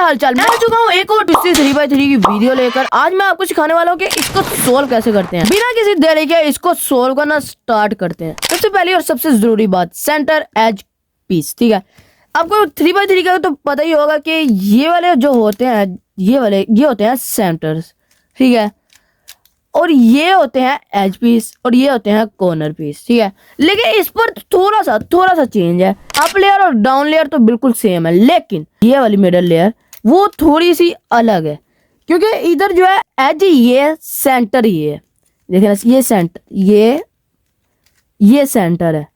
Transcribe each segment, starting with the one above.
हालचाल। मैं आ चुका हूँ एक और 3x3 की वीडियो लेकर। आज मैं आपको सिखाने वाला हूँ कि इसको सोल्व कैसे करते हैं। बिना किसी देरी के इसको सोल्व करना स्टार्ट करते हैं। सबसे पहली और सबसे जरूरी बात, सेंटर एज पीस। ठीक है, आपको 3x3 का तो पता ही होगा कि ये वाले जो होते हैं, ये होते हैं सेंटर्स। ठीक है, और ये होते हैं एज पीस और ये होते हैं कॉर्नर पीस। ठीक है, लेकिन इस पर थोड़ा सा चेंज है। अप लेयर और डाउन लेयर तो बिल्कुल सेम है, लेकिन ये वाली मिडल लेयर वो थोड़ी सी अलग है, क्योंकि इधर जो है एज ये सेंटर ये है। देखिए ये सेंटर, ये सेंटर है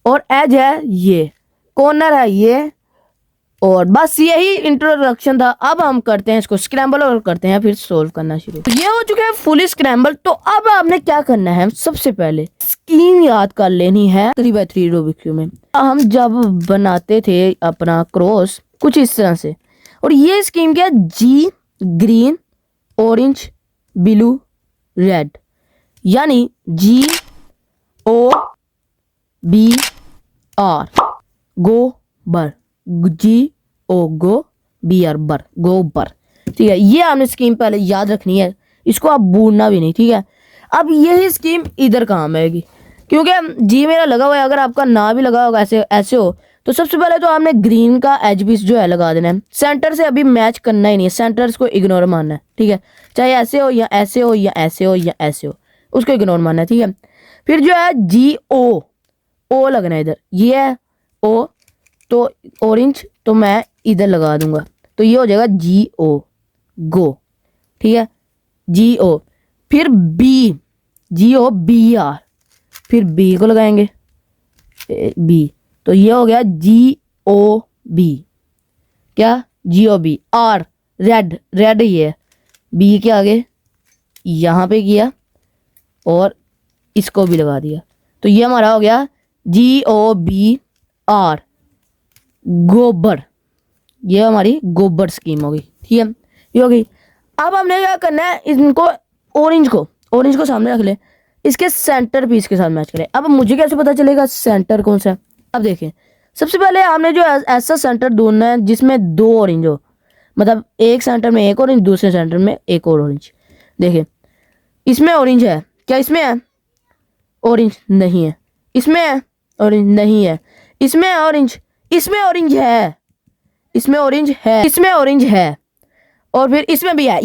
और एज है ये, कॉर्नर है ये। और बस यही इंट्रोडक्शन था। अब हम करते हैं इसको स्क्रैम्बल और करते हैं फिर सोल्व करना शुरू। ये हो चुके हैं फुली स्क्रैम्बल। तो अब आपने क्या करना है, सबसे पहले स्कीम याद कर लेनी है 3x3 रूबिक क्यूब में। हम जब बनाते थे अपना क्रॉस कुछ इस तरह से, और ये स्कीम क्या, जी ग्रीन ऑरेंज ब्लू रेड, यानी जी ओ बी आर गो बर, जी ओ गो बी आर बर, गो बर। ठीक है, ये आपने स्कीम पहले याद रखनी है, इसको आप भूलना भी नहीं। ठीक है, अब यही स्कीम इधर काम आएगी, क्योंकि जी मेरा लगा हुआ है। अगर आपका ना भी लगा होगा ऐसे हो, तो सबसे पहले तो आपने ग्रीन का एज पीस जो है लगा देना है। सेंटर से अभी मैच करना ही नहीं है, सेंटर्स को इग्नोर मारना है। ठीक है, चाहे ऐसे हो या ऐसे हो या ऐसे हो या ऐसे हो, उसको इग्नोर मारना है। ठीक है, फिर जो है जी ओ लगना है इधर, ये है ओ, तो ऑरेंज तो मैं इधर लगा दूंगा, तो ये हो जाएगा जी ओ गो। ठीक है, जी ओ, फिर B, G O B R, फिर बी को लगाएंगे बी, तो ये हो गया जी ओ बी, क्या जी ओ बी। आर रेड ये है, बी के आगे यहाँ पे किया और इसको भी लगा दिया, तो ये हमारा हो गया जी ओ बी आर गोबर। ये हमारी गोबर स्कीम होगी। ठीक है, ये होगी। अब हमने क्या करना है, इनको ऑरेंज को सामने रख ले, इसके सेंटर पीस के साथ मैच करें। अब मुझे कैसे पता चलेगा सेंटर कौन सा है? अब देखें, सबसे पहले हमने जो ऐसा सेंटर ढूंढना है जिसमें दो ऑरेंज हो, मतलब एक सेंटर में एक ऑरेंज, दूसरे सेंटर में एक और ऑरेंज। देखें, इसमें ऑरेंज है क्या? इसमें है ऑरेंज? नहीं है। इसमें है ऑरेंज? नहीं है। इसमें है ऑरेंज? इसमें ऑरेंज है, इसमें ऑरेंज है, इसमें ऑरेंज है, और फिर इसमें भी है।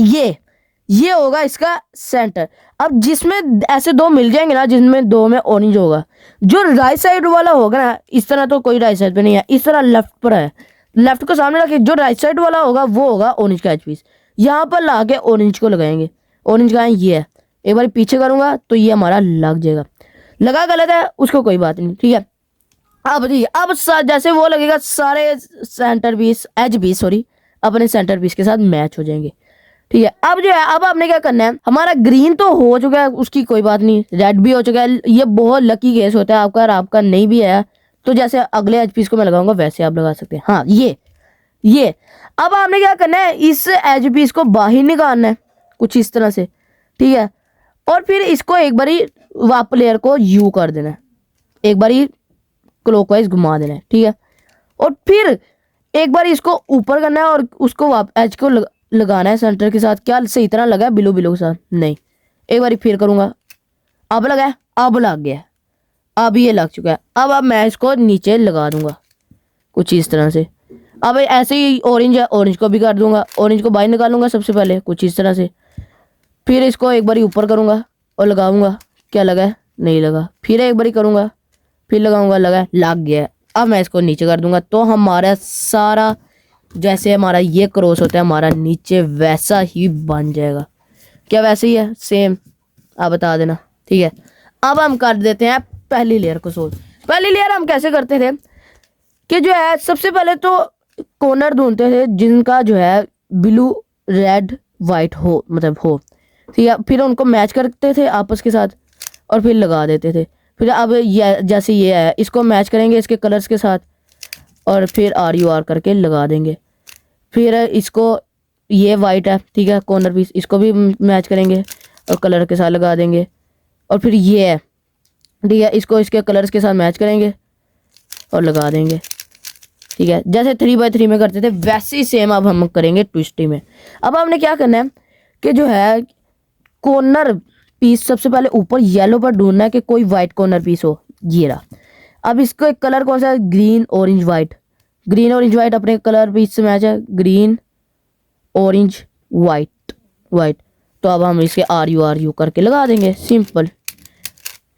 ये होगा इसका सेंटर। अब जिसमें ऐसे दो मिल जाएंगे ना, जिसमें दो में ऑरेंज होगा, जो राइट साइड वाला होगा ना, इस तरह तो कोई राइट साइड पे नहीं है, इस तरह लेफ्ट पर है, लेफ्ट को सामने रखे, जो राइट साइड वाला होगा वो होगा ऑरेंज का एज पीस। यहाँ पर ला के ऑरेंज को लगाएंगे। ऑरेंज का ये है, एक बार पीछे करूंगा तो ये हमारा लग जाएगा। लगा गलत है उसको कोई बात नहीं। ठीक है, अब जैसे वो लगेगा, सारे सेंटर पीस एज पीस अपने सेंटर पीस के साथ मैच हो जाएंगे। ठीक है, अब जो है, अब आपने क्या करना है, हमारा ग्रीन तो हो चुका है, उसकी कोई बात नहीं, रेड भी हो चुका है। ये बहुत लकी केस होता है आपका, और आपका नहीं भी है तो जैसे अगले एज पीस को मैं लगाऊंगा वैसे आप लगा सकते हैं। हाँ, ये अब आपने क्या करना है, इस एज पीस को बाहर निकालना है कुछ इस तरह से। ठीक है, और फिर इसको एक बारी वाप लेयर को यू कर देना है, एक बारी क्लॉकवाइज घुमा देना है। ठीक है, और फिर एक बार इसको ऊपर करना है और उसको एज को लगाना है सेंटर के साथ। क्या सही तरह लगा है बिलो के साथ? नहीं। एक बार फिर करूंगा, अब लगा है, अब लग गया, अब ये लग चुका है। अब मैं इसको नीचे लगा दूंगा कुछ इस तरह से। अब ऐसे ही ऑरेंज है, ऑरेंज को भी कर दूंगा, ऑरेंज को बाहर निकालूंगा सबसे पहले कुछ इस तरह से, फिर इसको एक बार ऊपर करूंगा और लगाऊंगा। क्या लगा है? नहीं लगा। फिर एक बार करूंगा, फिर लगाऊंगा, लगा, लग गया। अब मैं इसको नीचे कर दूंगा, तो हमारा सारा जैसे हमारा ये क्रॉस होता है हमारा नीचे, वैसा ही बन जाएगा। क्या वैसे ही है? सेम। आप बता देना। ठीक है, अब हम कर देते हैं पहली लेयर को सोल्व। पहली लेयर हम कैसे करते थे कि जो है, सबसे पहले तो कॉर्नर ढूंढते थे जिनका जो है ब्लू रेड वाइट हो, मतलब हो। ठीक है, फिर उनको मैच करते थे आपस के साथ और फिर लगा देते थे। फिर अब ये जैसे ये है, इसको मैच करेंगे इसके कलर्स के साथ और फिर RUR करके लगा देंगे। फिर इसको, ये वाइट है, ठीक है, कॉर्नर पीस, इसको भी मैच करेंगे और कलर के साथ लगा देंगे। और फिर ये है, ठीक है, इसको इसके कलर्स के साथ मैच करेंगे और लगा देंगे। ठीक है, जैसे 3x3 में करते थे वैसे ही सेम अब हम करेंगे ट्विस्टी में। अब हमने क्या करना है कि जो है कॉर्नर पीस सबसे पहले ऊपर येलो पर ढूंढना है कि कोई वाइट कॉर्नर पीस हो, ये रहा। अब इसको एक कलर कौन सा है, green orange white. Green orange white अपने कलर पीस से मैच है, ग्रीन ऑरेंज वाइट वाइट। तो अब हम इसके आर यू करके लगा देंगे, सिंपल।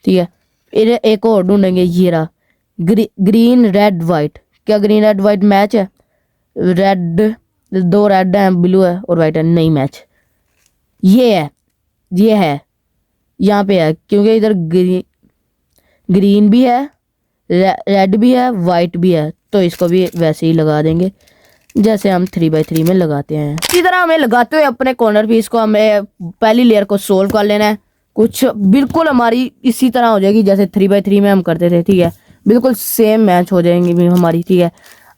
ठीक है, फिर एक और ढूंढेंगे, ये रहा ग्रीन रेड वाइट। क्या ग्रीन रेड वाइट मैच है? रेड, दो रेड है, ब्लू है और वाइट है, नहीं मैच। ये है, ये है, यहाँ पे है, क्योंकि इधर ग्रीन भी है, रेड भी है, वाइट भी है। तो इसको भी वैसे ही लगा देंगे जैसे हम 3x3 में लगाते हैं। इसी तरह हमें लगाते हुए अपने कॉर्नर पीस को हमें पहली लेयर को सोल्व कर लेना है। कुछ बिल्कुल हमारी इसी तरह हो जाएगी जैसे 3x3 में हम करते थे। ठीक है, बिल्कुल सेम मैच हो जाएंगी भी हमारी। ठीक है,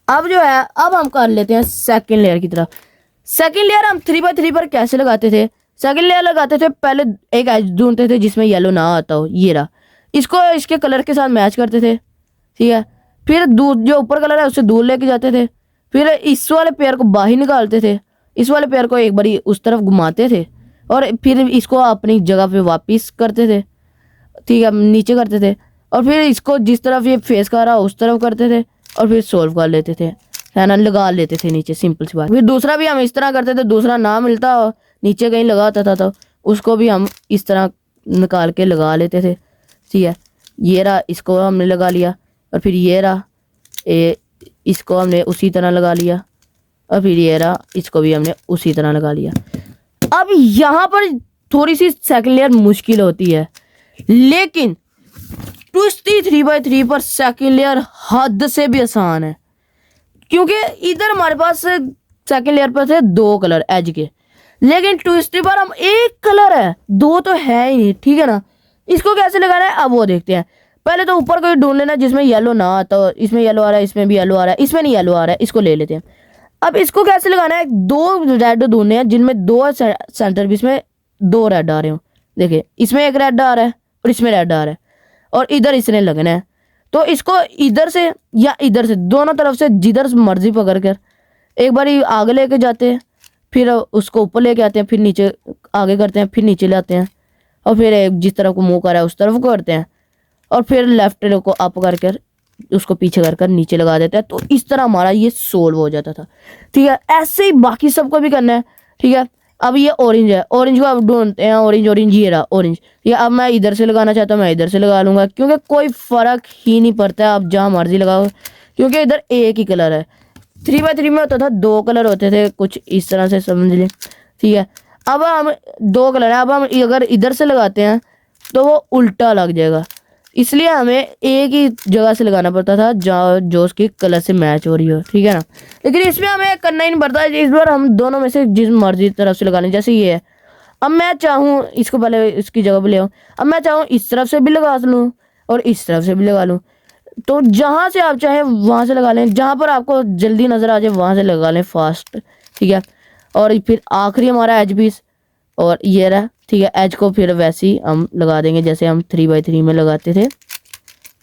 अब जो है अब हम कर लेते हैं सेकंड लेयर की तरफ। सेकंड लेयर हम 3x3 पर कैसे लगाते थे? सेकंड लेयर लगाते थे, पहले एक एज ढूंढते थे जिसमें येलो ना आता हो, ये रहा। इसको इसके कलर के साथ मैच करते थे। ठीक है, फिर दूर जो ऊपर कलर है उससे दूर लेके जाते थे। फिर इस वाले पेयर को बाहर निकालते थे, इस वाले पेयर को एक बारी उस तरफ घुमाते थे और फिर इसको अपनी जगह पे वापस करते थे। ठीक है, नीचे करते थे और फिर इसको जिस तरफ ये फेस कर रहा उस तरफ करते थे और फिर सोल्व कर लेते थे, है ना, लगा लेते थे नीचे, सिंपल सी बात। फिर दूसरा भी हम इस तरह करते थे, दूसरा ना मिलता और नीचे कहीं लगा होता था तो उसको भी हम इस तरह निकाल के लगा लेते थे। ठीक है, ये रहा, इसको हमने लगा लिया और फिर ये रहा, इसको हमने उसी तरह लगा लिया और फिर ये रहा, इसको भी हमने उसी तरह लगा लिया। अब यहाँ पर थोड़ी सी सेकंड लेयर मुश्किल होती है, लेकिन ट्विस्टी 3x3 पर सेकंड लेयर हद से भी आसान है, क्योंकि इधर हमारे पास सेकंड लेयर पर थे दो कलर एज के, लेकिन ट्विस्टी पर हम एक कलर है, दो तो है ही नहीं। ठीक है ना, इसको कैसे लगाना है अब वो देखते हैं। पहले तो ऊपर कोई ढूंढ लेना जिसमें येलो ना आता हो, इसमें येलो आ रहा है, इसमें भी येलो आ रहा है, इसमें नहीं येलो आ रहा है, इसको ले लेते हैं। अब इसको कैसे लगाना है, दो रेड ढूंढने हैं जिनमें दो सेंटर पीस में दो रेड आ रहे हो। देखिए, इसमें एक रेड आ रहा है और इसमें रेड आ रहा है और इधर इसने लगना है। तो इसको इधर से या इधर से, दोनों तरफ से जिधर मर्जी पकड़ कर एक बार आगे लेके जाते हैं, फिर उसको ऊपर लेके आते हैं, फिर नीचे आगे करते हैं, फिर नीचे लाते हैं और फिर जिस तरफ को मुंह कर रहा है उस तरफ को करते हैं और फिर लेफ्ट को अप कर उसको पीछे कर नीचे लगा देते हैं। तो इस तरह हमारा ये सोल्व हो जाता था। ठीक है, ऐसे ही बाकी सबको भी करना है। ठीक है, अब ये ऑरेंज है, ऑरेंज को अब ढूंढते हैं, ऑरेंज ऑरेंज ये रहा ऑरेंज। ठीक है, अब मैं इधर से लगाना चाहता हूँ, मैं इधर से लगा लूंगा, क्योंकि कोई फर्क ही नहीं पड़ता है, आप जहाँ मर्जी लगाओ, क्योंकि इधर एक ही कलर है। 3x3 में होता था दो कलर होते थे, कुछ इस तरह से समझ लें। ठीक है, अब हम दो कलर है, अब हम अगर इधर से लगाते हैं तो वो उल्टा लग जाएगा, इसलिए हमें एक ही जगह से लगाना पड़ता था जहाँ जो उसकी कलर से मैच हो रही हो। ठीक है ना, लेकिन इसमें हमें करना ही नहीं पड़ता। इस बार हम दोनों में से जिस मर्जी तरफ से लगाने, जैसे ये है, अब मैं चाहूँ इसको पहले इसकी जगह पे ले आऊँ, अब मैं चाहूँ इस तरफ से भी लगा लूँ और इस तरफ से भी लगा लूँ। तो जहाँ से आप चाहें वहाँ से लगा लें, जहाँ पर आपको जल्दी नज़र आ जाए वहाँ से लगा लें फास्ट। ठीक है, और फिर आखिरी हमारा एज पीस और ये रहा। ठीक है, एज को फिर वैसे ही हम लगा देंगे जैसे हम 3x3 में लगाते थे,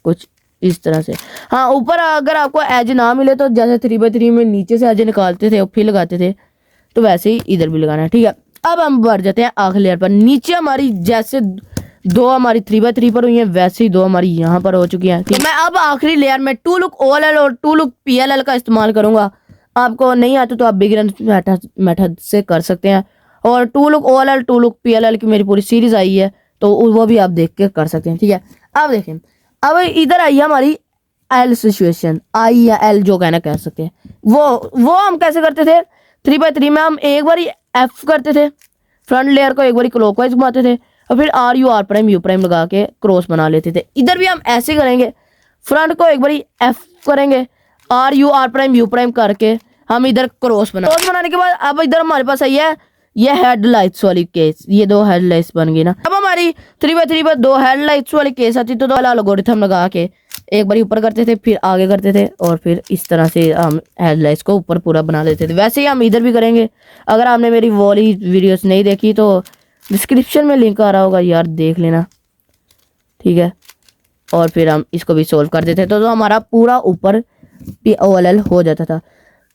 कुछ इस तरह से। हाँ, ऊपर अगर आपको एज ना मिले तो जैसे 3x3 में नीचे से एज निकालते थे और फिर लगाते थे, तो वैसे ही इधर भी लगाना है। ठीक है, अब हम बढ़ जाते हैं आखिरी लेयर पर। नीचे हमारी जैसे दो हमारी 3x3 पर हुई हैं, वैसे ही दो हमारी यहाँ पर हो चुकी हैं। तो मैं अब आखिरी लेयर में टू लुक OLL और टू लुक PLL का इस्तेमाल करूंगा। आपको नहीं आता तो आप बिगिनर मेथड से कर सकते हैं, और to look OLL to look PLL की मेरी पूरी सीरीज आई है, तो वो भी आप देख के कर सकते हैं। ठीक है, अब देखें, अब इधर आई है हमारी एल सिचुएशन, आई या एल जो कहना कह सकते हैं। वो हम कैसे करते थे, 3x3 में हम एक बार F करते थे, फ्रंट लेयर को एक बार क्लॉकवाइज घुमाते थे और फिर RU लगा के क्रॉस बना लेते थे। इधर भी हम ऐसे करेंगे, फ्रंट को एक बार F करेंगे, RU करके हम इधर क्रॉस बनाने के बाद अब इधर हमारे पास आई है ये हेडलाइट्स वाली केस, ये दो हेडलाइट्स बन गई ना। अब हमारी 3x3 पर दो हेडलाइट्स वाली केस आती तो वाला एल्गोरिथम लगा के एक बार ऊपर करते थे, फिर आगे करते थे और फिर इस तरह से हम हेडलाइट्स को ऊपर पूरा बना लेते थे। वैसे ही हम इधर भी करेंगे। अगर आपने मेरी वाली वीडियोस नहीं देखी तो डिस्क्रिप्शन में लिंक आ रहा होगा यार, देख लेना। ठीक है, और फिर हम इसको भी सोल्व कर देते तो हमारा पूरा ऊपर POLL हो जाता था।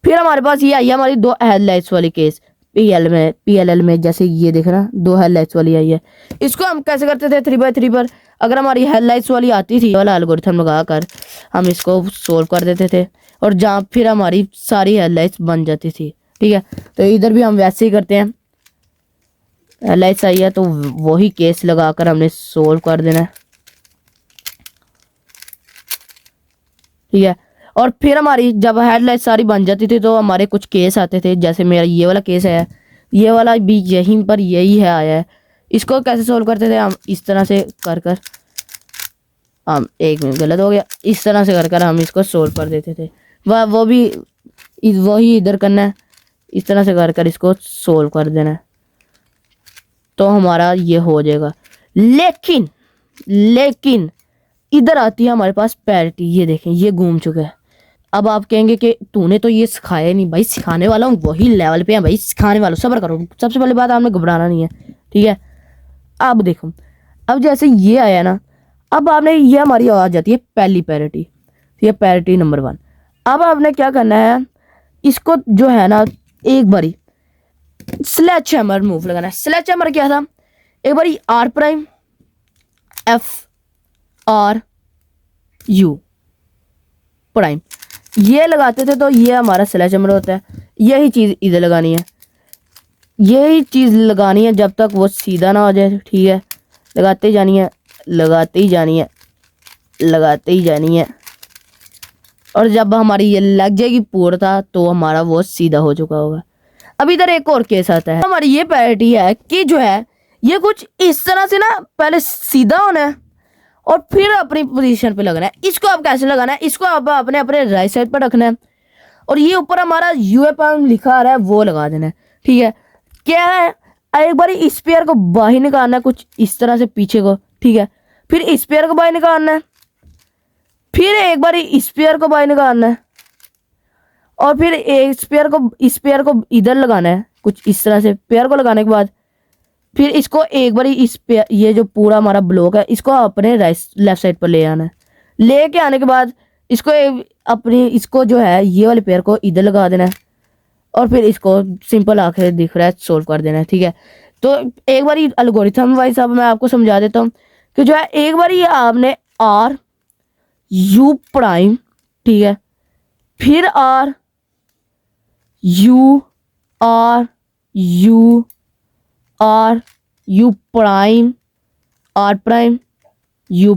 फिर हमारे पास ये आई है हमारी 2 हेडलाइट्स वाली केस PLL में, जैसे ये देख ना 2 हेडलाइट्स वाली आई है। इसको हम कैसे करते थे 3x3 पर, अगर हमारी हेडलाइट्स वाली आती थी वाला एल्गोरिथम लगा कर हम इसको सोल्व कर देते थे, और जहाँ फिर हमारी सारी हेडलाइट्स बन जाती थी। ठीक है, तो इधर भी हम वैसे ही करते हैं। हेडलाइट्स आई है तो वही केस लगाकर हमने सोल्व कर देना है। ठीक है, और फिर हमारी जब हेडलाइट सारी बन जाती थी तो हमारे कुछ केस आते थे, जैसे मेरा ये वाला केस है, ये वाला भी यहीं पर यही है आया है। इसको कैसे सोल्व करते थे हम, इस तरह से कर हम, एक मिनट गलत हो गया, इस तरह से कर हम इसको सोल्व कर देते थे। वो भी वही इधर करना है, इस तरह से कर इसको सोल्व कर देना है, तो हमारा ये हो जाएगा। लेकिन इधर आती है हमारे पास पैरिटी। ये देखें, ये घूम चुका है। अब आप कहेंगे कि तूने तो ये सिखाया नहीं। भाई सिखाने वाला हूँ, वही लेवल पे है भाई, सिखाने वाला, सब्र करो। सबसे पहली बात, आपने घबराना नहीं है। ठीक है, अब देखो, अब जैसे ये आया ना, अब आपने, ये हमारी आ जाती है पहली पैरिटी, ये पैरिटी नंबर 1। अब आपने क्या करना है, इसको जो है ना एक बारी स्लेज हैमर मूव लगाना है। स्लेज हैमर क्या था, एक बारी R' FRU प्राइम ये लगाते थे, तो ये हमारा स्लेज हैमर होता है। यही चीज़ इधर लगानी है, यही चीज़ लगानी है जब तक वो सीधा ना हो जाए। ठीक है, लगाते ही जानी है, लगाते ही जानी है, लगाते ही जानी है, और जब हमारी ये लग जाएगी पूरा तो हमारा वो सीधा हो चुका होगा। अब इधर एक और केस आता है, हमारी ये पैरिटी है कि जो है ये कुछ इस तरह से ना, पहले सीधा होना है और फिर अपनी पोजीशन पे लगना है। इसको आप कैसे लगाना है, इसको आप अपने अपने राइट साइड पर रखना है, और ये ऊपर हमारा UAP लिखा आ रहा है वो लगा देना है। ठीक है, क्या है, एक बार इस पेयर को बाहर निकालना है कुछ इस तरह से पीछे को। ठीक है, फिर इस पेयर को बाहर निकालना है, फिर एक बार इस पेयर को बाहर निकालना है, और फिर इस पेयर को इधर लगाना है कुछ इस तरह से। पेयर को लगाने के बाद फिर इसको एक बार इस पेयर, ये जो पूरा हमारा ब्लॉक है, इसको अपने लेफ्ट साइड पर ले आना है। लेके आने के बाद इसको इसको जो है ये वाले पेयर को इधर लगा देना है, और फिर इसको सिंपल आखिर दिख रहा है सोल्व कर देना है। ठीक है, तो एक बार एल्गोरिथम वाइज अब मैं आपको समझा देता हूँ कि जो है एक बार ये आपने RU', ठीक है, फिर RU prime, R', U',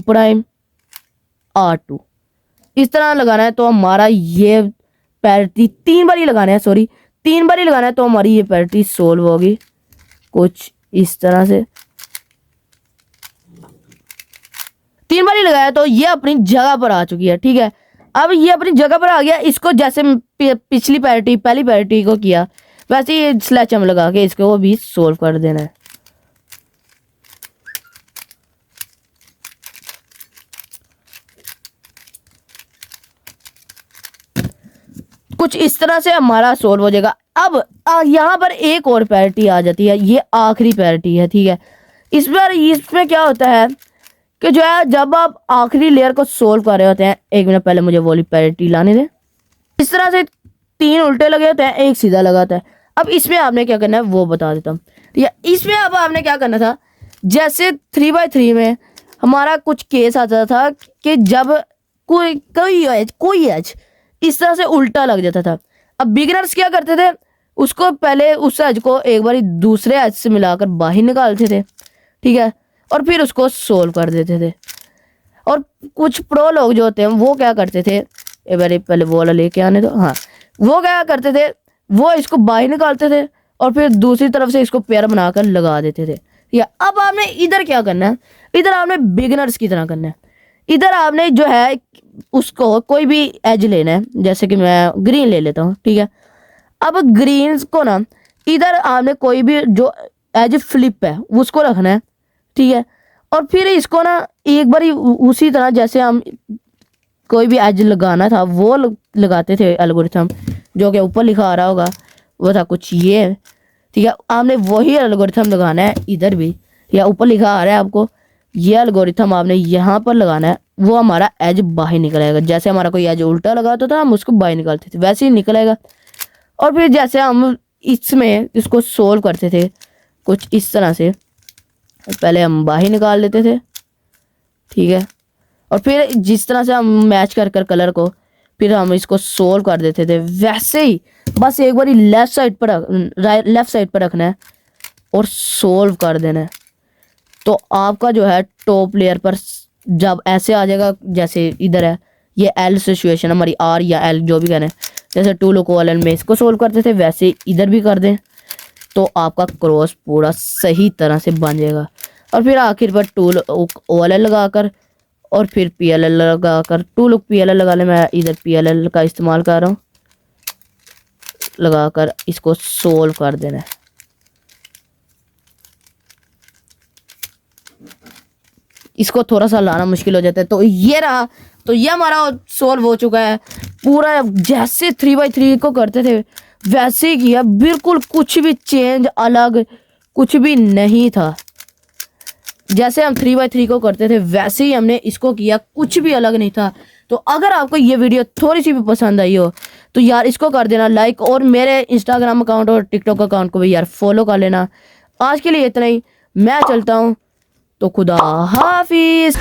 R2 इस तरह लगाना है। तो हमारा ये पैरिटी 3 बार ही लगाना है, 3 बार ही लगाना है, तो हमारी ये पैरिटी सोल्व होगी कुछ इस तरह से। 3 बार ही लगाया तो ये अपनी जगह पर आ चुकी है। ठीक है, अब ये अपनी जगह पर आ गया। इसको जैसे पिछली पैरिटी, पहली पैरिटी को किया, वैसे ही स्लेज हैमर लगा के इसको वो भी सोल्व कर देना है। कुछ इस तरह से हमारा सोल्व हो जाएगा। अब यहाँ पर एक और पैरिटी आ जाती है, ये आखिरी पैरिटी है। ठीक है, इसमें क्या होता है कि जो है जब आप आखिरी लेयर को सोल्व कर रहे होते हैं, एक मिनट पहले मुझे वो पैरिटी लाने दें। इस तरह से 3 उल्टे लगे होते हैं, एक सीधा लगाता है। अब इसमें आपने क्या करना है वो बता देता हूँ। ठीक है, इसमें अब आपने क्या करना था, जैसे 3x3 में हमारा कुछ केस आता था कि जब कोई एज इस तरह से उल्टा लग जाता था। अब बिगिनर्स क्या करते थे, उसको पहले उस एज को एक बार दूसरे एज से मिलाकर बाहर निकालते थे। ठीक है, और फिर उसको सोल्व कर देते थे। और कुछ प्रो लोग जो होते हैं वो क्या करते थे, एक बार पहले वो वाला लेके आने दो। हाँ, वो क्या करते थे, वो इसको बाहर निकालते थे और फिर दूसरी तरफ से इसको पेयर बनाकर लगा देते थे। या अब आपने इधर क्या करना है, इधर आपने बिगिनर्स की तरह करना है। इधर आपने जो है उसको कोई भी एज लेना है, जैसे कि मैं ग्रीन ले लेता हूँ। ठीक है, अब ग्रीन को ना इधर आपने कोई भी जो एज फ्लिप है उसको रखना है। ठीक है, और फिर इसको ना एक बार उसी तरह जैसे हम कोई भी एज लगाना था वो लगाते थे एल्गोरिथम, जो कि ऊपर लिखा आ रहा होगा वो था कुछ ये। ठीक है, आपने वही एल्गोरिथम लगाना है इधर भी, या ऊपर लिखा आ रहा है आपको, ये एल्गोरिथम आपने यहाँ पर लगाना है वो हमारा एज बाहर निकल आएगा। जैसे हमारा कोई एज उल्टा लगा तो था, हम उसको बाहर निकालते थे, वैसे ही निकल आएगा। और फिर जैसे हम इसमें इसको सोल्व करते थे कुछ इस तरह से, पहले हम बाहर निकाल लेते थे, ठीक है, और फिर जिस तरह से हम मैच कर कर कलर को फिर हम इसको सोल्व कर देते थे, वैसे ही बस एक बार लेफ्ट साइड पर रखना है और सोल्व कर देना है। तो आपका जो है टॉप लेयर पर जब ऐसे आ जाएगा, जैसे इधर है ये एल सिचुएशन हमारी, आर या एल जो भी कहने, जैसे टूल कोलन में इसको सोल्व करते थे वैसे इधर भी कर दें तो आपका क्रॉस पूरा सही तरह से बन जाएगा। और फिर आखिर पर टूल OLL लगाकर और फिर PLL लगाकर, टूल PLL लगा ले, मैं इधर PLL का इस्तेमाल कर रहा हूँ, लगाकर इसको सोल्व कर देना है। इसको थोड़ा सा लाना मुश्किल हो जाता है। तो ये रहा, तो ये हमारा सोल्व हो चुका है पूरा। जैसे 3x3 को करते थे वैसे ही किया, बिल्कुल कुछ भी चेंज अलग कुछ भी नहीं था। जैसे हम 3x3 को करते थे वैसे ही हमने इसको किया, कुछ भी अलग नहीं था। तो अगर आपको ये वीडियो थोड़ी सी भी पसंद आई हो तो यार इसको कर देना लाइक, और मेरे इंस्टाग्राम अकाउंट और टिकटॉक अकाउंट को भी यार फॉलो कर लेना। आज के लिए इतना ही, मैं चलता हूँ, तो खुदा हाफिज।